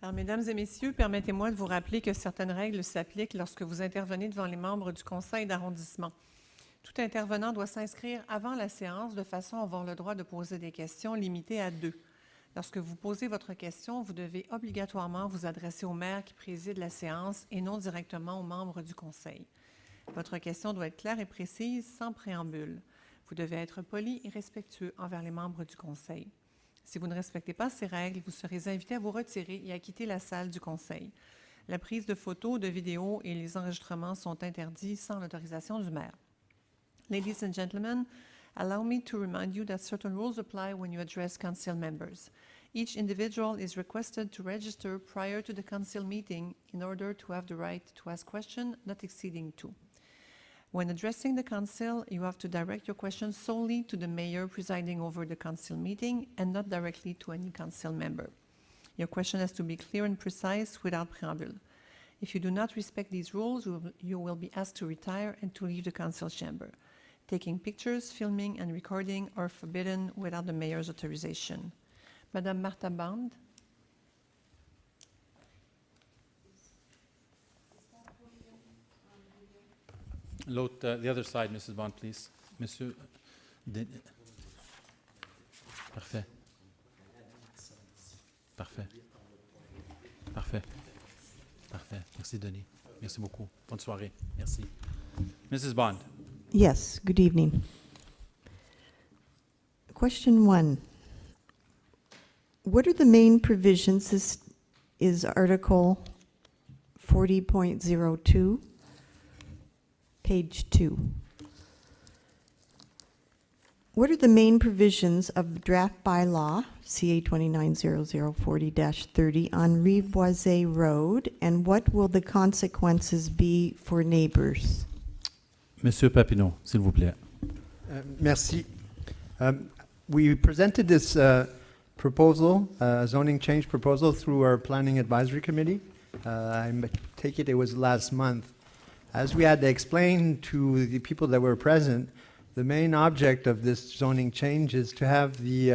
Alors, mesdames et messieurs, permettez-moi de vous rappeler que certaines règles s'appliquent lorsque vous intervenez devant les membres du conseil d'arrondissement. Tout intervenant doit s'inscrire avant la séance de façon à avoir le droit de poser des questions limitées à 2. Lorsque vous posez votre question, vous devez obligatoirement vous adresser au maire qui préside la séance et non directement aux membres du conseil. Votre question doit être claire et précise, sans préambule. Vous devez être poli et respectueux envers les membres du conseil. Si vous ne respectez pas ces règles, vous serez invité à vous retirer et à quitter la salle du conseil. La prise de photos, de vidéos et les enregistrements sont interdits sans l'autorisation du maire. Ladies and gentlemen, allow me to remind you that certain rules apply when you address council members. Each individual is requested to register prior to the council meeting in order to have the right to ask questions not exceeding 2. When addressing the council, you have to direct your questions solely to the mayor presiding over the council meeting and not directly to any council member. Your question has to be clear and precise without preamble. If you do not respect these rules, you will be asked to retire and to leave the council chamber. Taking pictures, filming, and recording are forbidden without the mayor's authorization. Madame Martha Bond. The other side, Mrs. Bond, please. Monsieur. Parfait. Parfait. Parfait. Parfait. Merci, Denis. Merci beaucoup. Bonne soirée. Merci. Mrs. Bond. Yes, good evening. Question 1. What are the main provisions? This is Article 40.02, page 2. What are the main provisions of draft bylaw, CA 290040-30, on Rive-Boisé Road, and what will the consequences be for neighbors? Monsieur Papineau, s'il vous plaît. Merci. We presented this proposal, zoning change proposal, through our Planning Advisory Committee. I take it was last month. As we had to explain to the people that were present, the main object of this zoning change is to have the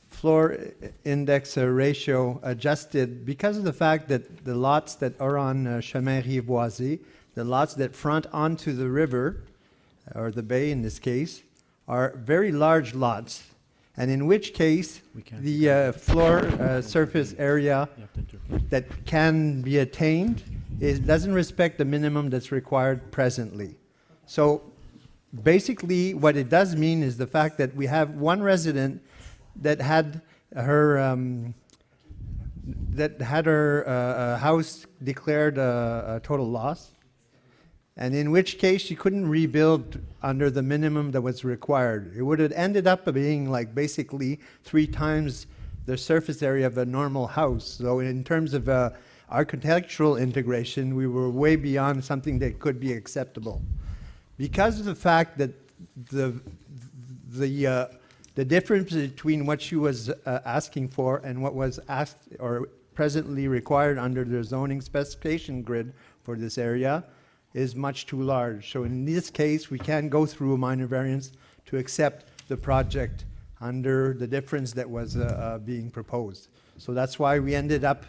floor index ratio adjusted because of the fact that the lots that are on Chemin Rive-Boisé, the lots that front onto the river, or the bay in this case, are very large lots, and in which case the floor surface area that can be attained doesn't respect the minimum that's required presently. So basically what it does mean is the fact that we have one resident that had her house declared a total loss, and in which case she couldn't rebuild under the minimum that was required. It would have ended up being like basically 3 times the surface area of a normal house. So in terms of architectural integration, we were way beyond something that could be acceptable. Because of the fact that the difference between what she was asking for and what was asked or presently required under the zoning specification grid for this area is much too large. So in this case, we can go through a minor variance to accept the project under the difference that was being proposed. So that's why we ended up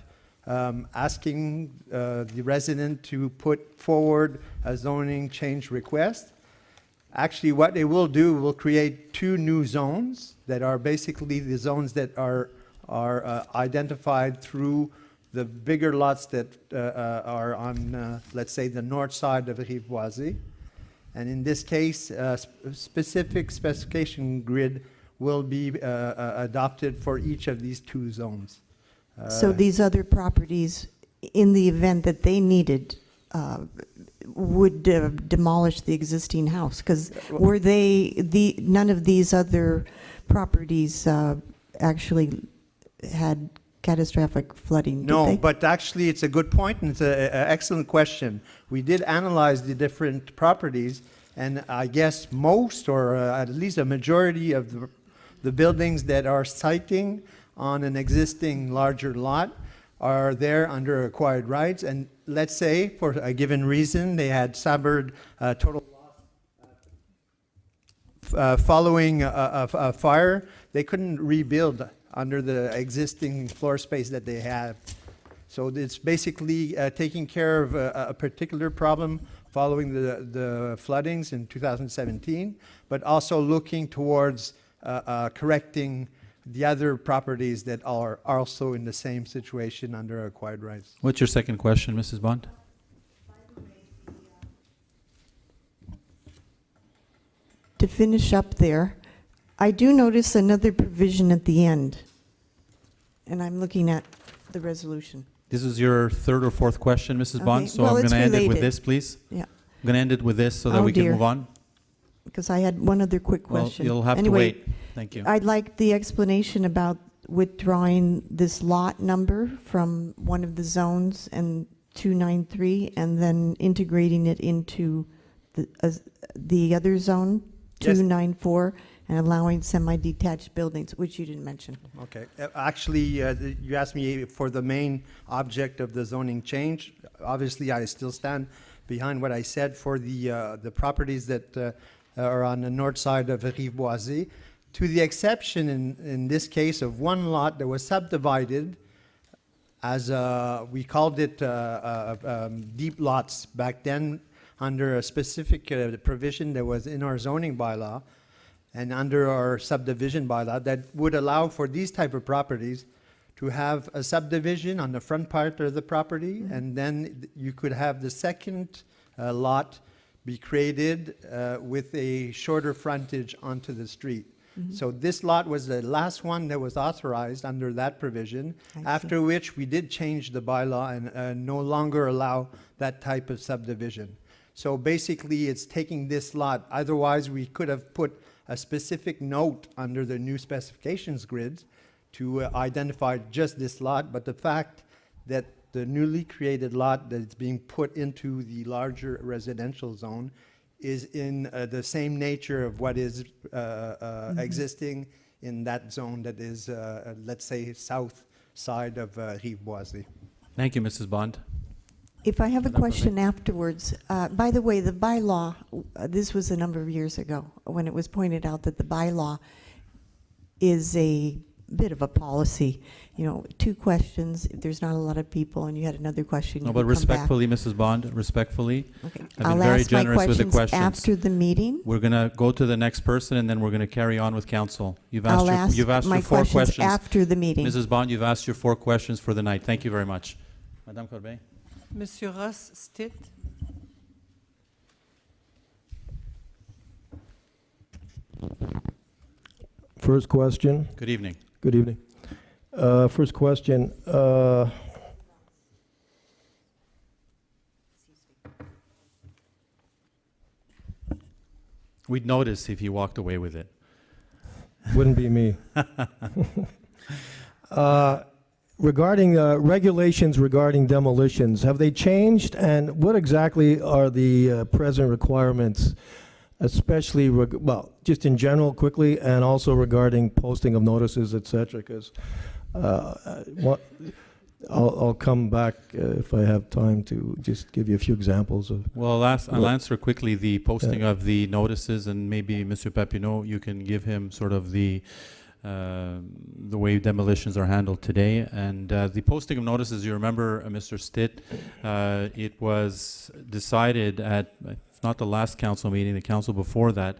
asking the resident to put forward a zoning change request. Actually, what they will do will create 2 new zones that are basically the zones that are identified through the bigger lots that are on, let's say, the north side of Rive-Boisé. And in this case, a specific specification grid will be adopted for each of these 2 zones. So these other properties, in the event that they needed, would demolish the existing house? Because were none of these other properties actually had catastrophic flooding? No, but actually it's a good point, and it's an excellent question. We did analyze the different properties, and I guess most, or at least a majority of the buildings that are siting on an existing larger lot are there under acquired rights. And let's say for a given reason they had suffered total loss following a fire, they couldn't rebuild under the existing floor space that they have. So it's basically taking care of a particular problem following the floodings in 2017, but also looking towards correcting the other properties that are also in the same situation under acquired rights. What's your second question, Mrs. Bond? To finish up there, I do notice another provision at the end, and I'm looking at the resolution. This is your third or fourth question, Mrs. Bond, Okay. so Well, I'm it's going to end it with related. this, please. Yeah, I'm going to end it with this so that Oh, we can dear. move on. because I had one other quick Well, question. you'll have to Anyway, wait. Thank you. I'd like the explanation about withdrawing this lot number from one of the zones and 293, and then integrating it into the other zone, Yes. 294, and allowing semi-detached buildings, which you didn't mention. Okay. Actually, you asked me for the main object of the zoning change. Obviously, I still stand behind what I said for the properties that are on the north side of Rive Boisée, to the exception in this case of one lot that was subdivided as we called it deep lots back then under a specific provision that was in our zoning bylaw and under our subdivision bylaw that would allow for these type of properties to have a subdivision on the front part of the property, and then you could have the second lot be created with a shorter frontage onto the street. So this lot was the last one that was authorized under that provision, I see. after which we did change the bylaw and no longer allow that type of subdivision. So basically, it's taking this lot. Otherwise, we could have put a specific note under the new specifications grids to identify just this lot, but the fact that the newly created lot that is being put into the larger residential zone is in the same nature of what is existing in that zone that is, let's say, south side of Rive Boisée. Thank you, Mrs. Bond. If I have a Madame question afterwards, by the way, the bylaw, this was a number of years ago, when it was pointed out that the bylaw is a bit of a policy, 2 questions, if there's not a lot of people, and you had another question, No, you but could come back. respectfully, Mrs. Bond, respectfully, Okay. I've been I'll very ask my generous with the questions. after the meeting. We're going to go to the next person, and then we're going to carry on with council. You've I'll asked ask my your 4 questions questions. after the meeting. Mrs. Bond, you've asked your 4 questions for the night. Thank you very much. Madame Corbeil? Monsieur Ross Stitt. First question. Good evening. Good evening. First question. We'd notice if you walked away with it. Wouldn't be me. Regarding regulations regarding demolitions, have they changed? And what exactly are the present requirements, especially, well, just in general quickly, and also regarding posting of notices, et cetera? Because I'll come back if I have time to just give you a few examples of. Well, I'll answer quickly the posting of the notices, and maybe Monsieur Papineau, you can give him sort of the way demolitions are handled today. And the posting of notices, you remember, Mr. Stitt, it was decided at, if not the last council meeting, the council before that,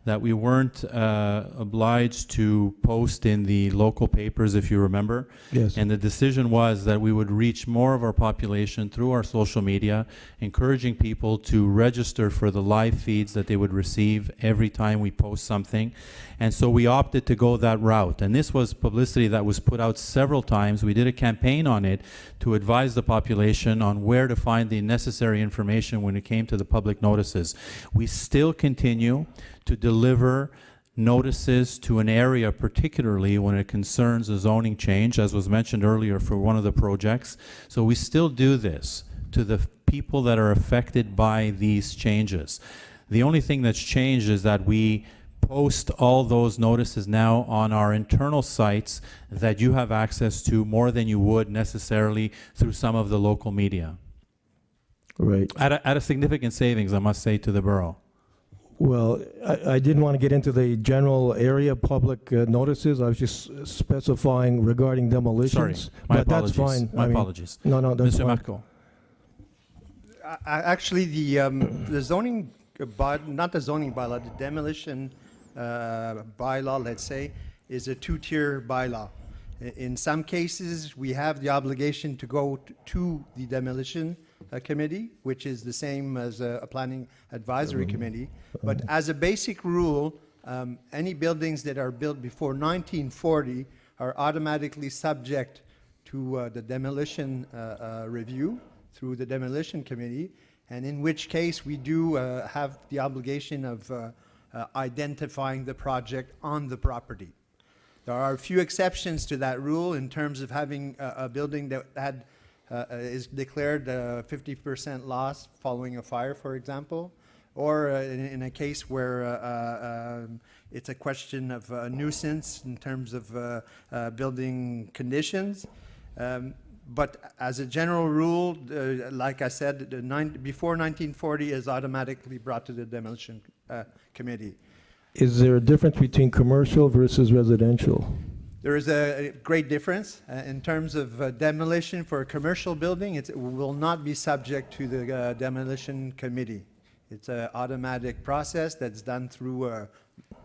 that we weren't obliged to post in the local papers, if you remember. Yes. And the decision was that we would reach more of our population through our social media, encouraging people to register for the live feeds that they would receive every time we post something. And so we opted to go that route. And this was publicity that was put out several times. We did a campaign on it to advise the population on where to find the necessary information when it came to the public notices. We still continue to deliver notices to an area, particularly when it concerns a zoning change, as was mentioned earlier for one of the projects. So we still do this to the people that are affected by these changes. The only thing that's changed is that we post all those notices now on our internal sites that you have access to more than you would necessarily through some of the local media. Right. At a significant savings, I must say, to the borough. Well, I didn't want to get into the general area public notices. I was just specifying regarding Sorry, demolitions. my But that's apologies. fine. My I mean, apologies. No, that's Mr. fine. Marco. Actually, the zoning, not the zoning bylaw, the demolition bylaw, let's say, is a two-tier bylaw. In some cases, we have the obligation to go to the demolition committee, which is the same as a planning advisory committee. But as a basic rule, any buildings that are built before 1940 are automatically subject to the demolition review through the demolition committee, and in which case we do have the obligation of identifying the project on the property. There are a few exceptions to that rule in terms of having a building that had is declared 50% loss following a fire, for example, or in a case where it's a question of nuisance in terms of building conditions. But as a general rule, like I said, before 1940 is automatically brought to the demolition committee. Is there a difference between commercial versus residential? There is a great difference in terms of demolition for a commercial building. It will not be subject to the demolition committee. It's an automatic process that's done through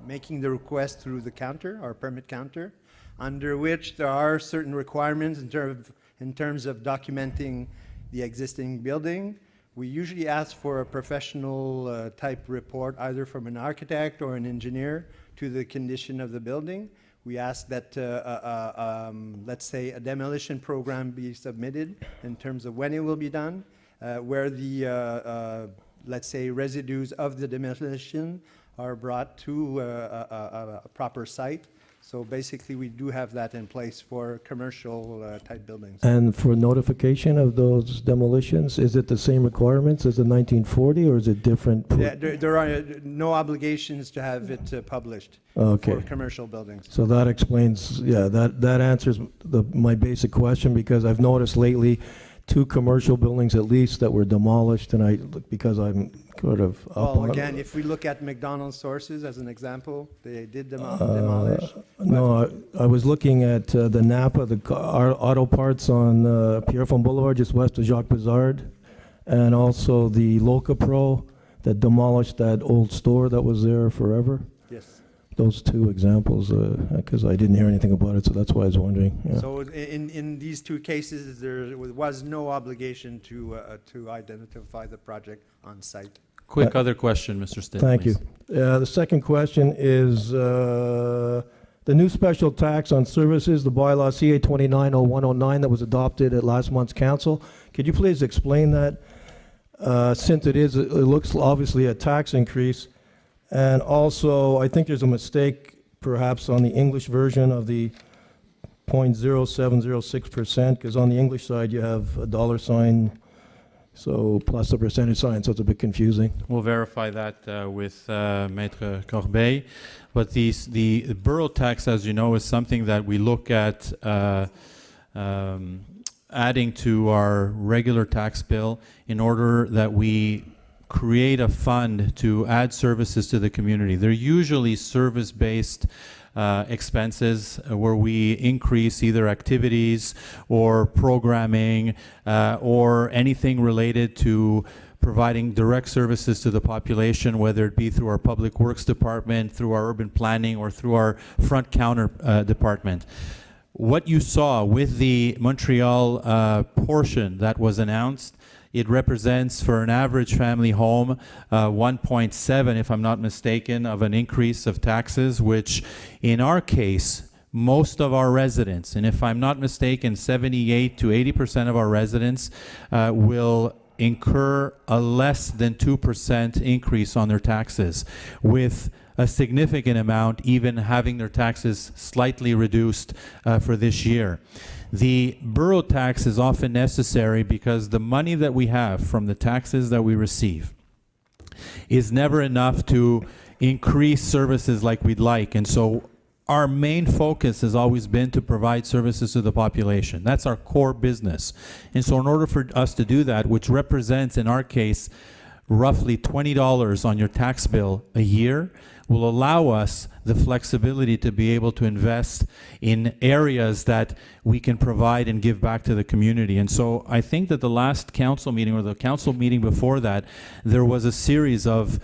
making the request through the counter or permit counter, under which there are certain requirements in terms of documenting the existing building. We usually ask for a professional type report, either from an architect or an engineer, to the condition of the building. We ask that, let's say, a demolition program be submitted in terms of when it will be done, where the, let's say, residues of the demolition are brought to a proper site. So basically, we do have that in place for commercial type buildings. And for notification of those demolitions, is it the same requirements as the 1940, or is it different? Yeah, there are no obligations to have it published Okay. for commercial buildings. So that explains, yeah, that answers my basic question, because I've noticed lately 2 commercial buildings at least that were demolished, and because I'm sort of up Well, on again, if we look at McDonald's sources as an example, they did demolish. No, I was looking at the Napa, the auto parts on Pierrefonds Boulevard, just west of Jacques Bizard, and also the Loca Pro that demolished that old store that was there forever. Yes. Those 2 examples, because I didn't hear anything about it, so that's why I was wondering. Yeah. So in these 2 cases, there was no obligation to identify the project on site. Quick other question, Mr. Stitt, Thank you. please. The second question is the new special tax on services, the bylaw CA 290109 that was adopted at last month's council. Could you please explain that? Since it looks obviously a tax increase. And also, I think there's a mistake perhaps on the English version of the 0.0706%, because on the English side you have a dollar sign, so plus a percentage sign, so it's a bit confusing. We'll verify that with Maître Corbeil. But the borough tax, as you know, is something that we look at adding to our regular tax bill in order that we create a fund to add services to the community. They're usually service-based expenses where we increase either activities or programming or anything related to providing direct services to the population, whether it be through our Public Works Department, through our urban planning, or through our front counter department. What you saw with the Montreal portion that was announced, it represents for an average family home 1.7, if I'm not mistaken, of an increase of taxes, which in our case, most of our residents, and if I'm not mistaken, 78 to 80% of our residents will incur a less than 2% increase on their taxes, with a significant amount even having their taxes slightly reduced for this year. The borough tax is often necessary because the money that we have from the taxes that we receive is never enough to increase services like we'd like. And so our main focus has always been to provide services to the population. That's our core business. And so in order for us to do that, which represents in our case roughly $20 on your tax bill a year will allow us the flexibility to be able to invest in areas that we can provide and give back to the community. And so I think that the last council meeting or the council meeting before that, there was a series of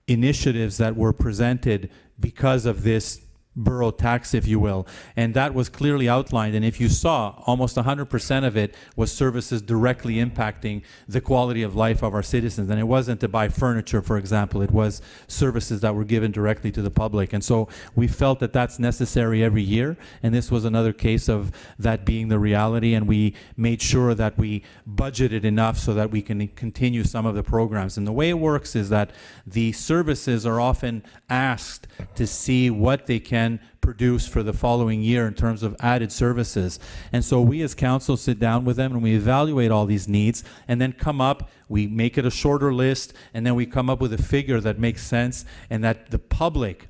initiatives that were presented because of this borough tax, if you will, and that was clearly outlined. And if you saw, almost 100% of it was services directly impacting the quality of life of our citizens. And it wasn't to buy furniture, for example. It was services that were given directly to the public. And so we felt that that's necessary every year, and this was another case of that being the reality. And we made sure that we budgeted enough so that we can continue some of the programs. And the way it works is that the services are often asked to see what they can produce for the following year in terms of added services. And so we as council sit down with them and we evaluate all these needs and then come up, we make it a shorter list, and then we come up with a figure that makes sense and that the public,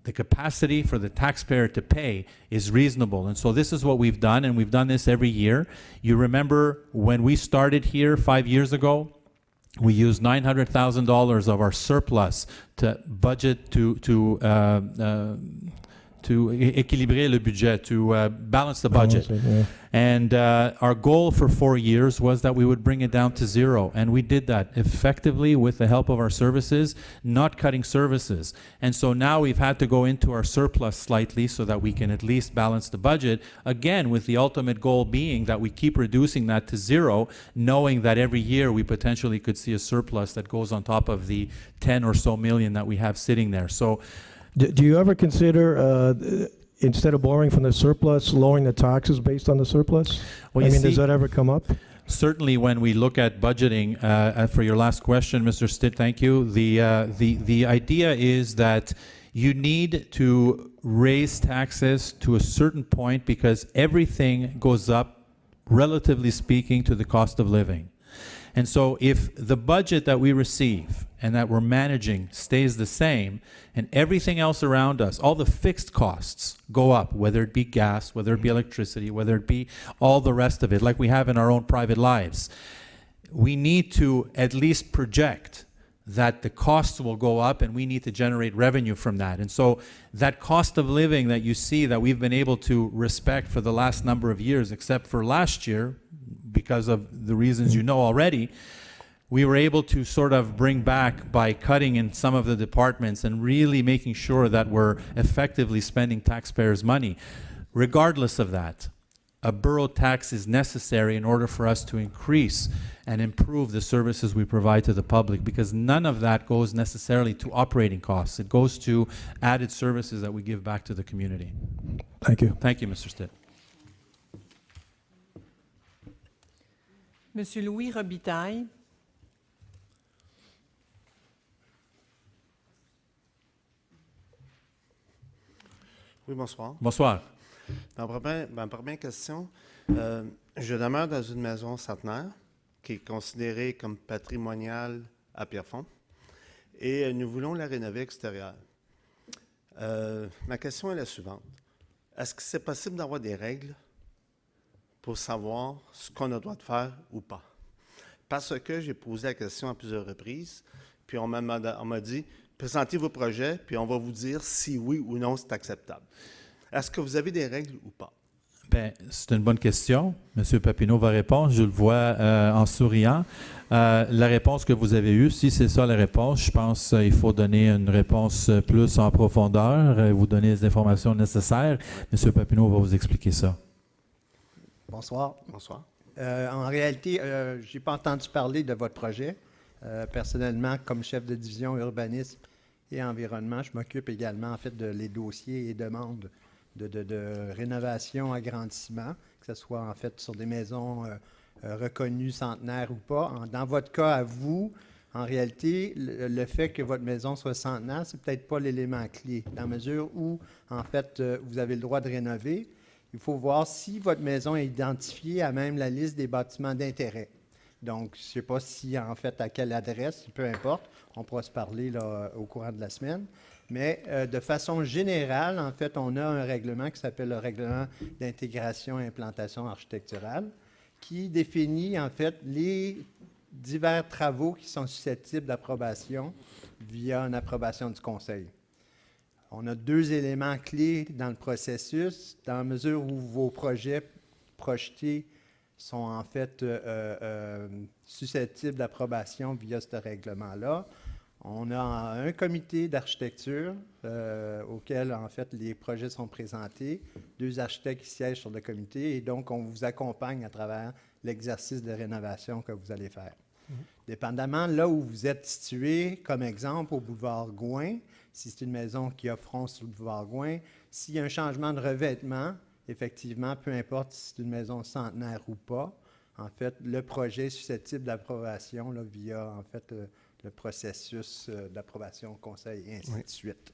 the capacity for the taxpayer to pay is reasonable. And so this is what we've done, and we've done this every year. You remember when we started here 5 years ago, we used $900,000 of our surplus to budget to équilibrer le budget, to balance the budget. Yeah. And our goal for 4 years was that we would bring it down to zero. And we did that effectively with the help of our services, not cutting services. And so now we've had to go into our surplus slightly so that we can at least balance the budget, again, with the ultimate goal being that we keep reducing that to zero, knowing that every year we potentially could see a surplus that goes on top of the 10 or so million that we have sitting there. So Do you ever consider, instead of borrowing from the surplus, lowering the taxes based on the surplus? Well, I you mean, see, does that ever come up? certainly when we look at budgeting, for your last question, Mr. Stitt, thank you. The idea is that you need to raise taxes to a certain point because everything goes up, relatively speaking, to the cost of living. And so if the budget that we receive and that we're managing stays the same, and everything else around us, all the fixed costs go up, whether it be gas, whether it be electricity, whether it be all the rest of it, like we have in our own private lives, we need to at least project that the costs will go up and we need to generate revenue from that. And so that cost of living that you see that we've been able to respect for the last number of years, except for last year, because of the reasons you know already, we were able to sort of bring back by cutting in some of the departments and really making sure that we're effectively spending taxpayers' money. Regardless of that, a borough tax is necessary in order for us to increase and improve the services we provide to the public, because none of that goes necessarily to operating costs. It goes to added services that we give back to the community. Thank you. Thank you, Mr. Stitt. Monsieur Louis Robitaille. Oui, bonsoir. Bonsoir. Ma première question, je demeure dans une maison centenaire qui est considérée comme patrimoniale à Pierrefonds et nous voulons la rénover extérieure. Ma question est la suivante. Est-ce que c'est possible d'avoir des règles pour savoir ce qu'on a le droit de faire ou pas? Parce que j'ai posé la question à plusieurs reprises, puis on m'a dit, présentez vos projets, puis on va vous dire si oui ou non c'est acceptable. Est-ce que vous avez des règles ou pas? Ben, c'est une bonne question. Monsieur Papineau va répondre. Je le vois en souriant. La réponse que vous avez eue, si c'est ça la réponse, je pense qu'il faut donner une réponse plus en profondeur, vous donner les informations nécessaires. Monsieur Papineau va vous expliquer ça. Bonsoir. Bonsoir. En réalité, je n'ai pas entendu parler de votre projet. Personnellement, comme chef de division urbanisme et environnement, je m'occupe également en fait de les dossiers et demandes de rénovation, agrandissement, que ce soit en fait sur des maisons reconnues centenaires ou pas. Dans votre cas à vous, en réalité, le fait que votre maison soit centenaire, c'est peut-être pas l'élément clé, dans la mesure où en fait vous avez le droit de rénover. Il faut voir si votre maison est identifiée à même la liste des bâtiments d'intérêt. Donc, je ne sais pas si, en fait, à quelle adresse, peu importe, on pourra se parler là, au courant de la semaine. Mais de façon générale, en fait, on a un règlement qui s'appelle le règlement d'intégration et implantation architecturale qui définit, en fait, les divers travaux qui sont susceptibles d'approbation via une approbation du conseil. On a 2 éléments clés dans le processus, dans la mesure où vos projets projetés sont en fait susceptibles d'approbation via ce règlement-là. On a un comité d'architecture auquel, en fait, les projets sont présentés, 2 architectes qui siègent sur le comité, et donc on vous accompagne à travers l'exercice de rénovation que vous allez faire. Dépendamment là où vous êtes situé, comme exemple au boulevard Gouin, si c'est une maison qui a front sur le boulevard Gouin, s'il y a un changement de revêtement, effectivement, peu importe si c'est une maison centenaire ou pas, en fait, le projet est susceptible d'approbation là, via, en fait, le processus d'approbation au conseil et ainsi de suite.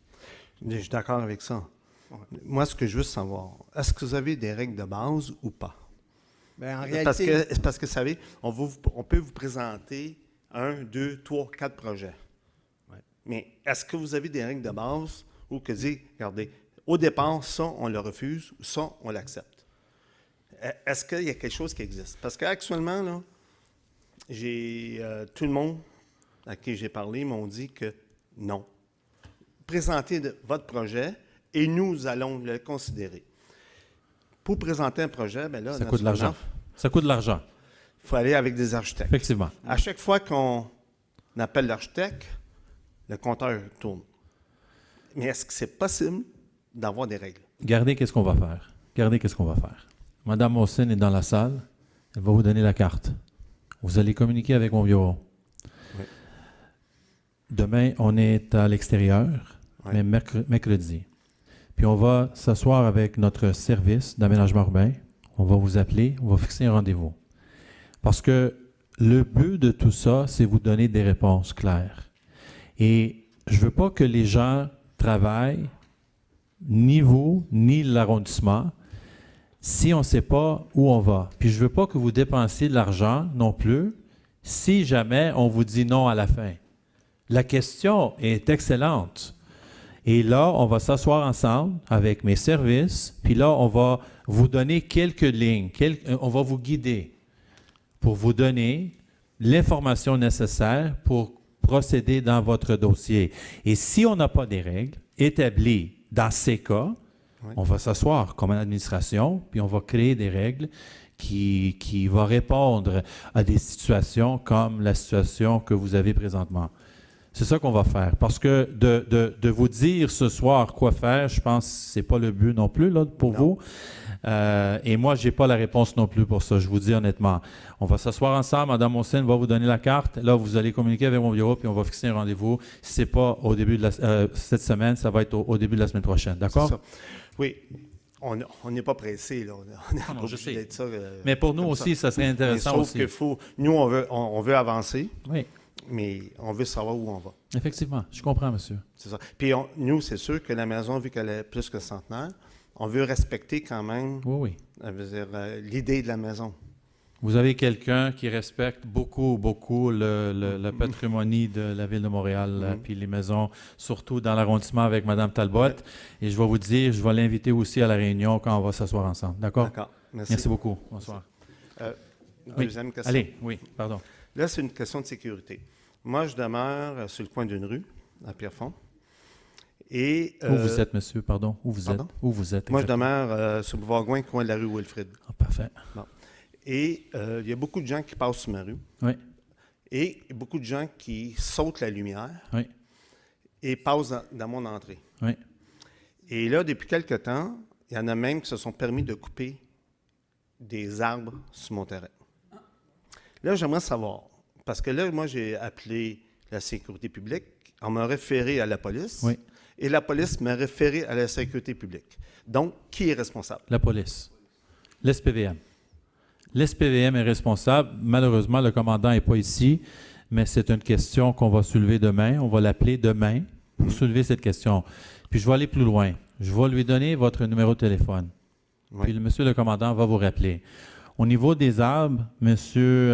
Je suis d'accord avec ça. Ouais. Moi, ce que je veux savoir, est-ce que vous avez des règles de base ou pas? Bien, en réalité, Parce que, vous savez, on peut vous présenter 1, 2, 3, 4 projets. Ouais. Mais est-ce que vous avez des règles de base ou que dire, regardez, au départ, ça, on le refuse, ou ça, on l'accepte? Est-ce qu'il y a quelque chose qui existe? Parce qu'actuellement, là, j'ai tout le monde à qui j'ai parlé m'ont dit que non. Présentez votre projet et nous allons le considérer. Pour présenter un projet, bien là, Ça coûte de l'argent. Ça coûte de l'argent, il faut aller avec des architectes. effectivement. À chaque fois qu'on appelle l'architecte, le compteur tourne. Mais est-ce que c'est possible d'avoir des règles? Regardez qu'est-ce qu'on va faire. Regardez qu'est-ce qu'on va faire. Madame Mawson est dans la salle. Elle va vous donner la carte. Vous allez communiquer avec mon bureau. Oui. Demain, on est à l'extérieur, Oui. mais mercredi. Puis on va s'asseoir avec notre service d'aménagement urbain. On va vous appeler, on va fixer un rendez-vous. Parce que le but de tout ça, c'est vous donner des réponses claires. Et je ne veux pas que les gens travaillent, ni vous, ni l'arrondissement, si on ne sait pas où on va. Puis je ne veux pas que vous dépensiez de l'argent non plus, si jamais on vous dit non à la fin. La question est excellente. Et là, on va s'asseoir ensemble avec mes services, puis là, on va vous donner quelques lignes, on va vous guider pour vous donner l'information nécessaire pour procéder dans votre dossier. Et si on n'a pas des règles établies dans ces cas, Oui. on va s'asseoir comme administration, puis on va créer des règles qui vont répondre à des situations comme la situation que vous avez présentement. C'est ça qu'on va faire. Parce que de vous dire ce soir quoi faire, je pense que ce n'est pas le but non plus là, pour Non. vous. Et moi, je n'ai pas la réponse non plus pour ça, je vous dis honnêtement. On va s'asseoir ensemble, Mme Mawson va vous donner la carte. Là, vous allez communiquer avec mon bureau, puis on va fixer un rendez-vous. Si ce n'est pas au début de cette semaine, ça va être au début de la semaine prochaine. D'accord? C'est ça. Oui. On n'est pas pressé, là. On n'est pas je obligé sais. d'être ça. Mais pour nous comme aussi, ça serait Mais intéressant sauf aussi. que nous, on veut avancer, Oui, mais on veut savoir où on va. effectivement. Je comprends, monsieur. C'est ça. Puis nous, c'est sûr que la maison, vu qu'elle est plus que centenaire, on veut respecter quand même Oui, oui. l'idée de la maison. Vous avez quelqu'un qui respecte beaucoup, beaucoup la patrimonie de la Ville de Montréal, puis les maisons, surtout dans l'arrondissement avec Mme Talbot. Et je vais vous dire, je vais l'inviter aussi à la réunion quand on va s'asseoir ensemble. D'accord? D'accord. Merci. Merci beaucoup. Bonsoir. Deuxième question. Allez, oui, pardon. Là, c'est une question de sécurité. Moi, je demeure sur le coin d'une rue, à Pierrefonds. Et, Où vous êtes, monsieur? Pardon. Où vous pardon? êtes? Où vous êtes? Moi, je exactement? demeure sur le boulevard Gouin, coin de la rue Wilfrid. Ah, parfait. Et il y a beaucoup de gens qui passent sur ma rue. Oui, Et beaucoup de gens qui sautent la lumière oui, et passent dans mon entrée. oui. Et là, depuis quelque temps, il y en a même qui se sont permis de couper des arbres sur mon terrain. Là, j'aimerais savoir, parce que là, moi, j'ai appelé la sécurité publique, on m'a référé à la police, Oui. et la police m'a référé à la sécurité publique. Donc, qui est responsable? La police. L'SPVM. L'SPVM est responsable. Malheureusement, le commandant n'est pas ici, mais c'est une question qu'on va soulever demain. On va l'appeler demain pour soulever cette question. Puis je vais aller plus loin. Je vais lui donner votre numéro de téléphone. Oui. Puis le monsieur le commandant va vous rappeler. Au niveau des arbres, monsieur,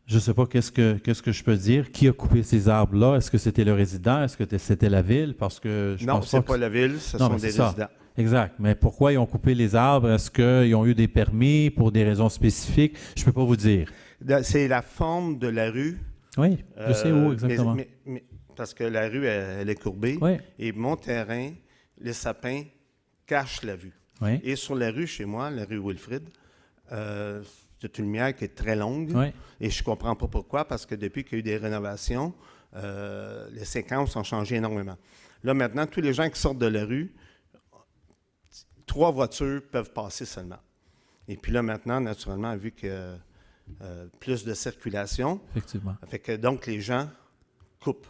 je ne sais pas qu'est-ce que je peux dire. Qui a coupé ces arbres-là? Est-ce que c'était le résident? Est-ce que c'était la ville? Parce que je Non, pense ce n'est que pas la ville, ce Non, sont mais des c'est ça. résidents. Exact. Mais pourquoi ils ont coupé les arbres? Est-ce qu'ils ont eu des permis pour des raisons spécifiques? Je ne peux pas vous dire. C'est la forme de la rue. Oui, je sais où mais- exactement. parce que la rue, elle est courbée. Oui, Et mon terrain, les sapins cachent la vue. oui, Et sur la rue, chez moi, la rue Wilfrid, c'est une lumière qui est très longue. oui. Et je ne comprends pas pourquoi, parce que depuis qu'il y a eu des rénovations, les séquences ont changé énormément. Là, maintenant, tous les gens qui sortent de la rue, 3 voitures peuvent passer seulement. Et puis là, maintenant, naturellement, vu que plus de circulation, Effectivement. fait que donc les gens coupent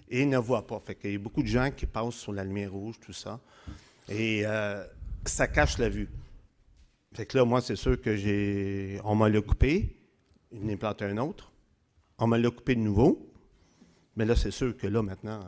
et ne voient pas. Fait qu'il y a beaucoup de gens qui passent sur la lumière rouge, tout ça. Et ça cache la vue. Fait que là, moi, c'est sûr que on m'a le coupé, il m'en implanté un autre. On me l'a coupé de nouveau. Mais là, c'est sûr que là, maintenant,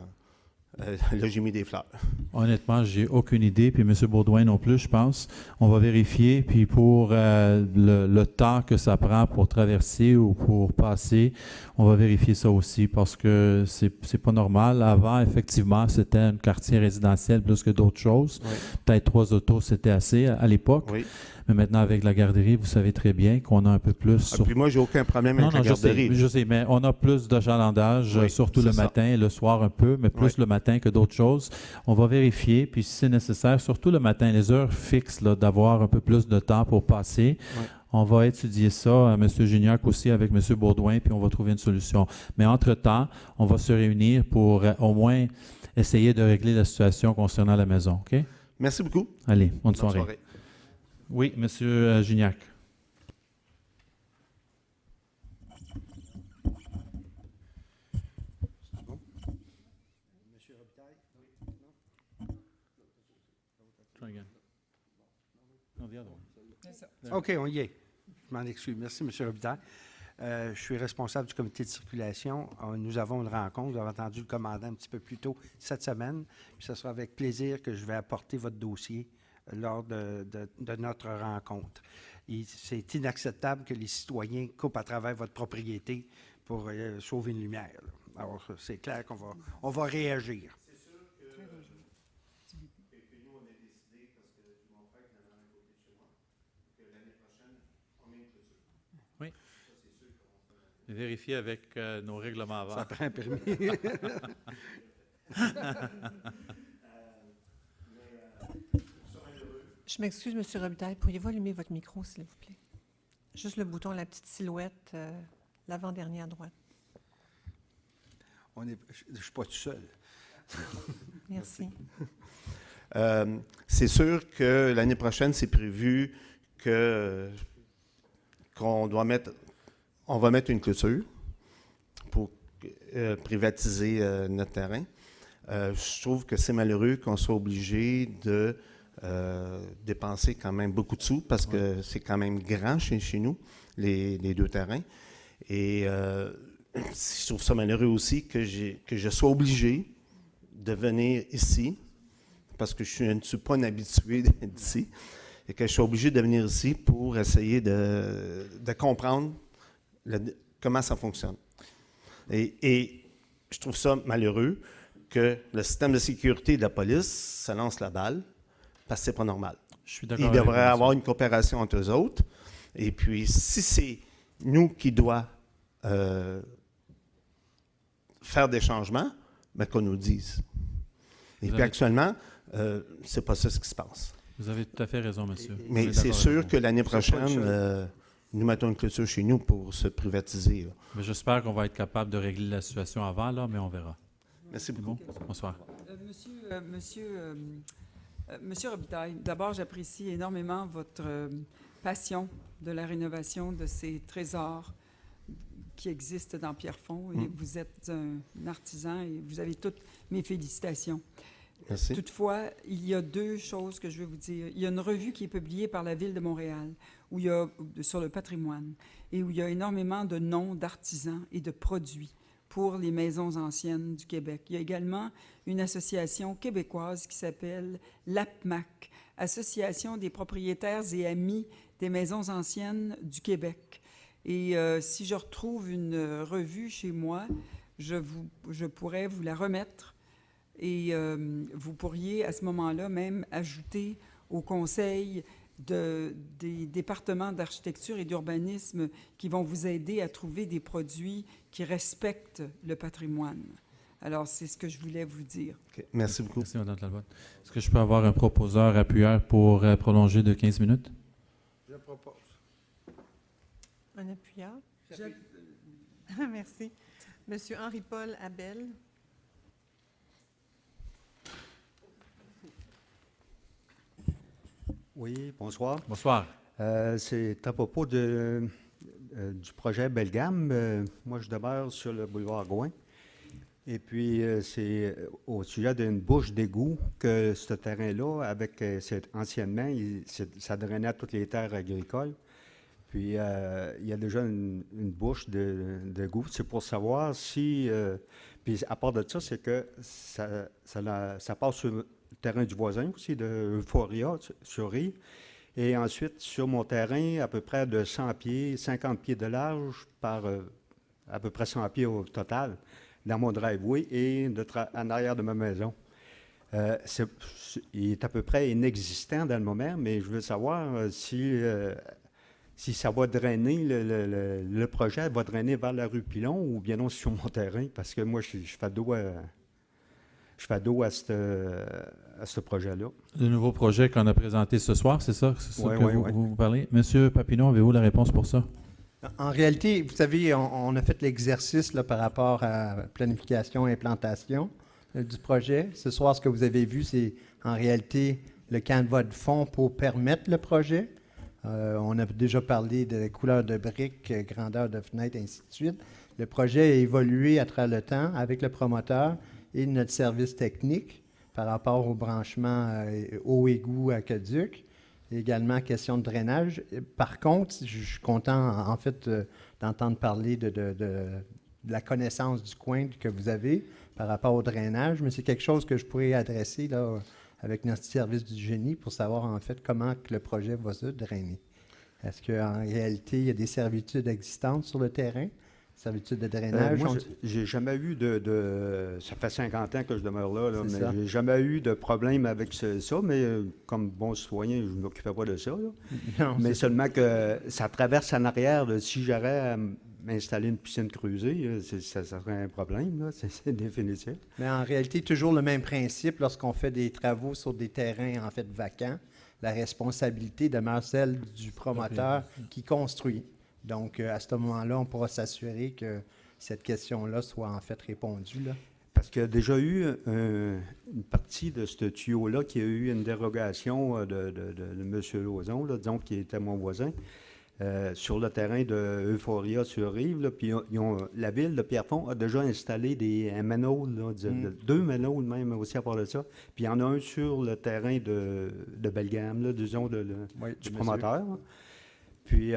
là, j'ai mis des fleurs. Honnêtement, j'ai aucune idée, puis M. Baudouin non plus, je pense. On va vérifier, puis pour le temps que ça prend pour traverser ou pour passer, on va vérifier ça aussi, parce que c'est pas normal. Avant, effectivement, c'était un quartier résidentiel plus que d'autres choses. Oui. Peut-être 3 autos, c'était assez à l'époque. Oui. Mais maintenant, avec la garderie, vous savez très bien qu'on a un peu plus... Puis moi, j'ai aucun problème avec la garderie. Je sais, mais on a plus d'achalandage, Oui, surtout c'est le ça. matin et le soir un peu, mais plus Oui. le matin que d'autres choses. On va vérifier, puis si c'est nécessaire, surtout le matin, les heures fixes, là, d'avoir un peu plus de temps pour passer. Oui. On va étudier ça, M. Gignac aussi, avec M. Baudouin, puis on va trouver une solution. Mais entre-temps, on va se réunir pour au moins essayer de régler la situation concernant la maison, OK? Merci beaucoup. Allez, bonne Bonne soirée. soirée. Oui, M. Gignac. Try again. No, the other one. OK, on y est. Je m'en excuse. Merci, M. Robitaille. Je suis responsable du comité de circulation. Nous avons une rencontre. Vous avez entendu le commandant un petit peu plus tôt cette semaine. Puis ce sera avec plaisir que je vais apporter votre dossier lors de notre rencontre. C'est inacceptable que les citoyens coupent à travers votre propriété pour sauver une lumière, là. Alors, c'est clair qu'on va réagir. Vérifier avec nos règlements avant. Ça prend un permis. Je m'excuse, M. Robitaille. Pourriez-vous allumer votre micro, s'il vous plaît? Juste le bouton, la petite silhouette, l'avant-dernier à droite. Je ne suis pas tout seul. Merci. C'est sûr que l'année prochaine, c'est prévu qu'on va mettre une clôture pour privatiser notre terrain. Je trouve que c'est malheureux qu'on soit obligé de dépenser quand même beaucoup de sous parce que c'est quand même grand chez nous, les 2 terrains. Et je trouve ça malheureux aussi que je sois obligé de venir ici parce que je ne suis pas un habitué d'ici et que je suis obligé de venir ici pour essayer de comprendre comment ça fonctionne. Et je trouve ça malheureux que le système de sécurité de la police, ça lance la balle, parce que c'est pas normal. Je suis d'accord Il avec devrait vous, avoir monsieur. une coopération entre eux autres. Et puis, si c'est nous qui doit faire des changements, ben, qu'on nous le dise. Et Vous puis avez- actuellement, c'est pas ça ce qui se passe. Vous avez tout à fait raison, monsieur. Je Mais suis c'est d'accord sûr avec vous. que l'année pas le prochaine, seul. nous mettons une clôture chez nous pour se privatiser, là. Mais j'espère qu'on va être capable de régler la situation avant, là, mais on verra. Merci C'est beaucoup. bon? Bonsoir. Monsieur Robitaille, d'abord, j'apprécie énormément votre passion de la rénovation de ces trésors qui existent dans Pierrefonds. Et vous êtes un artisan et vous avez toutes mes félicitations. Merci. Toutefois, il y a 2 choses que je veux vous dire. Il y a une revue qui est publiée par la Ville de Montréal où il y a, sur le patrimoine et où il y a énormément de noms d'artisans et de produits pour les maisons anciennes du Québec. Il y a également une association québécoise qui s'appelle l'APMAC, Association des propriétaires et amis des maisons anciennes du Québec. Et si je retrouve une revue chez moi, je pourrais vous la remettre et vous pourriez à ce moment-là même ajouter au conseil des départements d'architecture et d'urbanisme qui vont vous aider à trouver des produits qui respectent le patrimoine. Alors, c'est ce que je voulais vous dire. OK. Merci beaucoup. Merci, Mme Talbot. Est-ce que je peux avoir un proposeur appuyeur pour prolonger de 15 minutes? Je propose. Un appuyeur. Merci. Monsieur Henri-Paul Abel. Oui, bonsoir. Bonsoir. C'est à propos du projet Bellegamme. Moi, je demeure sur le boulevard Gouin. Et puis, c'est au sujet d'une bouche d'égout que ce terrain-là, anciennement, ça drainait à toutes les terres agricoles. Puis, il y a déjà une bouche d'égout. C'est pour savoir si... puis, à part de ça, c'est que ça passe sur le terrain du voisin aussi, de Euphoria, sur Rive. Et ensuite, sur mon terrain, à peu près de 100 pieds, 50 pieds de large par à peu près 100 pieds au total, dans mon driveway et en arrière de ma maison. Il est à peu près inexistant dans le moment, mais je veux savoir si ça va drainer, le projet va drainer vers la rue Pilon ou bien non sur mon terrain, parce que moi, je fais dos à ce projet-là. Le nouveau projet qu'on a présenté ce soir, c'est ça, Oui, que vous parlez? Monsieur Papineau, avez-vous la réponse pour ça? En réalité, vous savez, on a fait l'exercice là, par rapport à planification et implantation du projet. Ce soir, ce que vous avez vu, c'est en réalité le canevas de fond pour permettre le projet. On a déjà parlé de couleur de briques, grandeur de fenêtre, ainsi de suite. Le projet a évolué à travers le temps avec le promoteur et notre service technique par rapport au branchement eau égout aqueduc. Également, question de drainage. Par contre, je suis content, en fait, d'entendre parler de la connaissance du coin que vous avez par rapport au drainage, mais c'est quelque chose que je pourrais adresser là, avec notre service du génie pour savoir, en fait, comment que le projet va se drainer. Est-ce qu'en réalité, il y a des servitudes existantes sur le terrain? Servitude de drainage? Moi, j'ai jamais eu ça fait 50 ans que je demeure là, mais ça. j'ai jamais eu de problème avec ça, mais comme bon citoyen, je ne m'occupais pas de ça. Là. Non, Mais seulement que ça traverse en arrière. Là, si j'aurais à m'installer une piscine creusée, ça serait un problème, là, c'est définitif. Mais en réalité, toujours le même principe lorsqu'on fait des travaux sur des terrains en fait vacants. La responsabilité demeure celle du promoteur qui construit. Donc, à ce moment-là, on pourra s'assurer que cette question-là soit en fait répondue. Là. Parce qu'il y a déjà eu une partie de ce tuyau-là qui a eu une dérogation de M. Lauzon, là, disons, qui était mon voisin, sur le terrain de Euphoria sur Rive. Là, puis la ville de Pierrefonds a déjà installé un manhole, là, deux manholes même aussi à part de ça. Puis il y en a un sur le terrain de Bellegamme, là, disons, du promoteur. Là. Puis,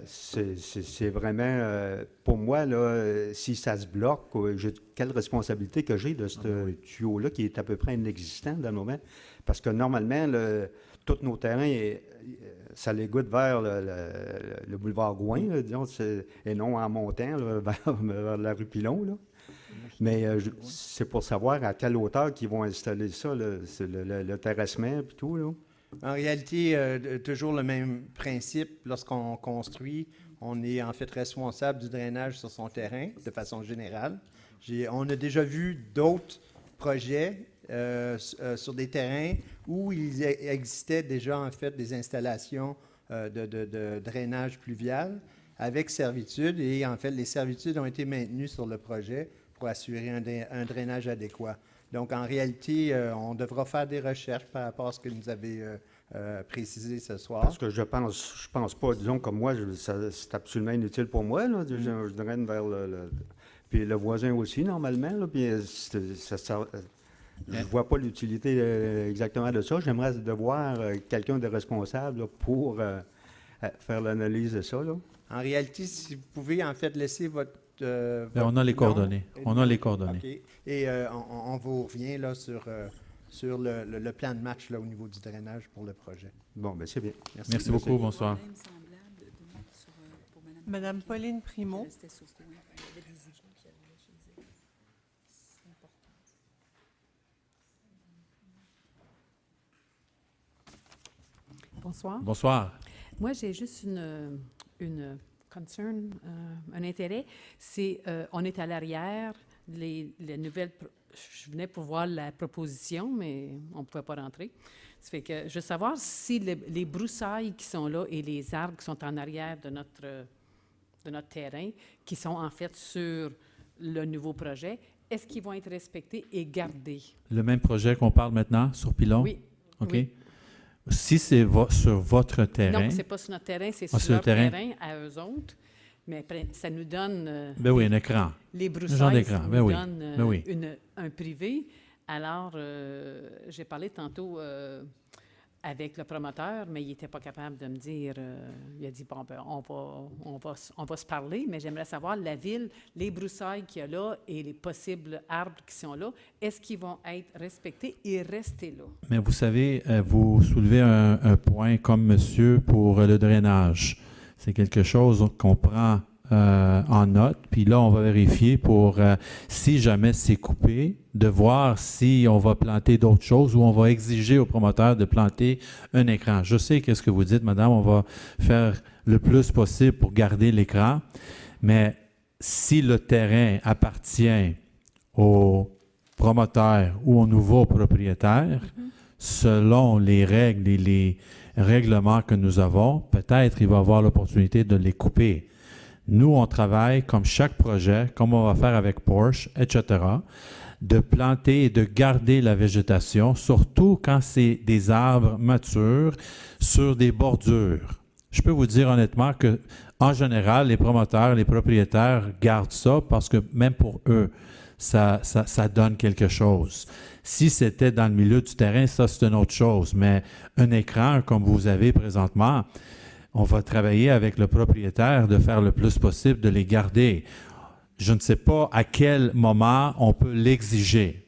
c'est vraiment, pour moi, là, si ça se bloque, quelle responsabilité que j'ai de ce tuyau-là qui est à peu près inexistant dans le moment? Parce que normalement, tous nos terrains, ça les goûte vers le boulevard Gouin, là, disons, et non en montant là, vers la rue Pilon. Là. Mais c'est pour savoir à quelle hauteur qu'ils vont installer ça, le terrassement et tout, là. En réalité, toujours le même principe. Lorsqu'on construit, on est en fait responsable du drainage sur son terrain de façon générale. On a déjà vu d'autres projets sur des terrains où il existait déjà en fait des installations de drainage pluvial avec servitude et en fait les servitudes ont été maintenues sur le projet pour assurer un drainage adéquat. Donc, en réalité, on devra faire des recherches par rapport à ce que vous avez précisé ce soir. Parce que je pense pas, disons, comme moi, c'est absolument inutile pour moi. Là, je draine vers puis le voisin aussi, normalement. Là, puis je ne vois pas l'utilité exactement de ça. J'aimerais de voir quelqu'un de responsable là, pour faire l'analyse de ça. Là. En réalité, si vous pouvez, en fait, laisser votre... on a les coordonnées. On a les coordonnées. Okay. Et on vous revient là, sur le plan de match là, au niveau du drainage pour le projet. Bon, bien, c'est bien. Merci beaucoup. Bonsoir. Madame Pauline Primo. Bonsoir. Bonsoir. Moi, j'ai juste une concern, un intérêt. C'est, on est à l'arrière, les nouvelles... Je venais pour voir la proposition, mais on ne pouvait pas rentrer. Ça fait que je veux savoir si les broussailles qui sont là et les arbres qui sont en arrière de notre terrain, qui sont en fait sur le nouveau projet, est-ce qu'ils vont être respectés et gardés? Le même projet qu'on parle maintenant sur Pilon? Oui. OK. Oui. Si c'est sur votre terrain... Non, c'est pas sur notre terrain, c'est Ah, sur leur terrain. terrain à eux autres. Mais après, ça nous donne... Ben oui, un écran. Les Un genre broussailles, d'écran, ça ben nous oui, donne ben oui. un privé. Alors, j'ai parlé tantôt avec le promoteur, mais il n'était pas capable de me dire... il a dit, bon, ben, on va se parler, mais j'aimerais savoir, la ville, les broussailles qu'il y a là et les possibles arbres qui sont là, est-ce qu'ils vont être respectés et rester là? Mais vous savez, vous soulevez un point comme monsieur pour le drainage. C'est quelque chose qu'on prend en note, puis là, on va vérifier pour, si jamais c'est coupé, de voir si on va planter d'autres choses ou on va exiger au promoteur de planter un écran. Je sais qu'est-ce que vous dites, madame, on va faire le plus possible pour garder l'écran, mais si le terrain appartient au promoteur ou au nouveau propriétaire, selon les règles et les règlements que nous avons, peut-être il va avoir l'opportunité de les couper. Nous, on travaille comme chaque projet, comme on va faire avec Porsche, etc., de planter et de garder la végétation, surtout quand c'est des arbres matures sur des bordures. Je peux vous dire honnêtement que, en général, les promoteurs, les propriétaires gardent ça parce que même pour eux, ça donne quelque chose. Si c'était dans le milieu du terrain, ça, c'est une autre chose. Mais un écran, comme vous avez présentement, on va travailler avec le propriétaire de faire le plus possible de les garder. Je ne sais pas à quel moment on peut l'exiger,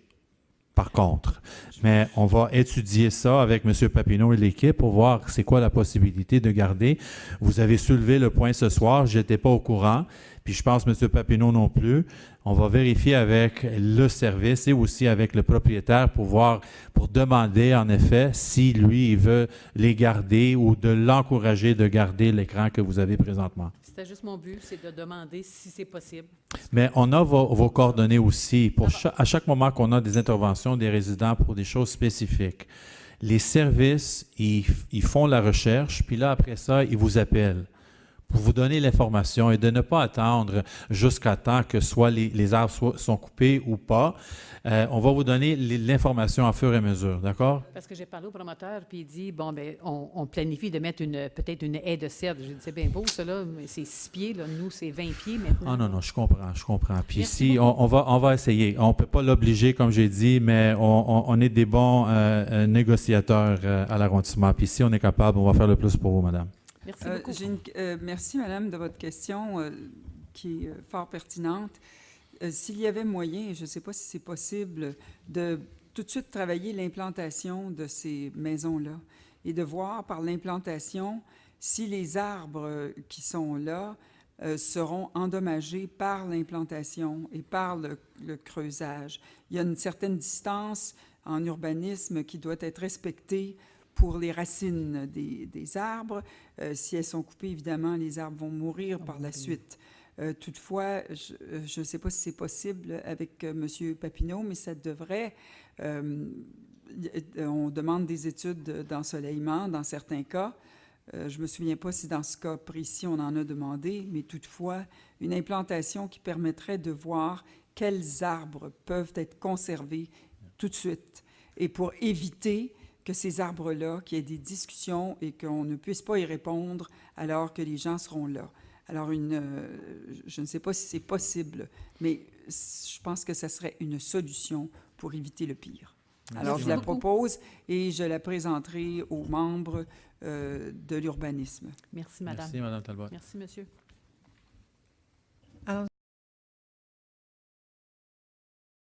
par contre. Mais on va étudier ça avec M. Papineau et l'équipe pour voir c'est quoi la possibilité de garder. Vous avez soulevé le point ce soir, je n'étais pas au courant, puis je pense M. Papineau non plus. On va vérifier avec le service et aussi avec le propriétaire pour demander en effet si lui il veut les garder ou de l'encourager de garder l'écran que vous avez présentement. C'était juste mon but, c'est de demander si c'est possible. Mais on a vos coordonnées aussi. À chaque moment qu'on a des interventions des résidents pour des choses spécifiques, les services, ils font la recherche, puis là, après ça, ils vous appellent pour vous donner l'information et de ne pas attendre jusqu'à temps que soit les arbres sont coupés ou pas. On va vous donner l'information à fur et à mesure, d'accord? Parce que j'ai parlé au promoteur, puis il dit, bon, ben, on planifie de mettre peut-être une haie de cèdre. J'ai dit, c'est bien beau, ça, là, mais c'est 6 pieds, là. Nous, c'est 20 pieds maintenant. Ah non, je comprends. Puis Merci ici, on va essayer. On ne peut pas l'obliger, comme j'ai dit, mais on est des bons négociateurs à l'arrondissement. Puis si on est capable, on va faire le plus pour vous, madame. Merci beaucoup. Merci, madame, de votre question qui est fort pertinente. S'il y avait moyen, je ne sais pas si c'est possible, de tout de suite travailler l'implantation de ces maisons-là et de voir par l'implantation si les arbres qui sont là seront endommagés par l'implantation et par le creusage. Il y a une certaine distance en urbanisme qui doit être respectée pour les racines des arbres. Si elles sont coupées, évidemment, les arbres vont mourir par la suite. Toutefois, je ne sais pas si c'est possible avec M. Papineau, mais ça devrait... on demande des études d'ensoleillement dans certains cas. Je ne me souviens pas si dans ce cas précis, on en a demandé, mais toutefois, une implantation qui permettrait de voir quels arbres peuvent être conservés tout de suite. Et pour éviter que ces arbres-là, qu'il y ait des discussions et qu'on ne puisse pas y répondre alors que les gens seront là. Alors, je ne sais pas si c'est possible, mais je pense que ça serait une solution pour éviter le pire. Alors, je la propose et je la présenterai aux membres de l'urbanisme. Merci, madame. Merci, madame Talbot. Merci, monsieur. Alors,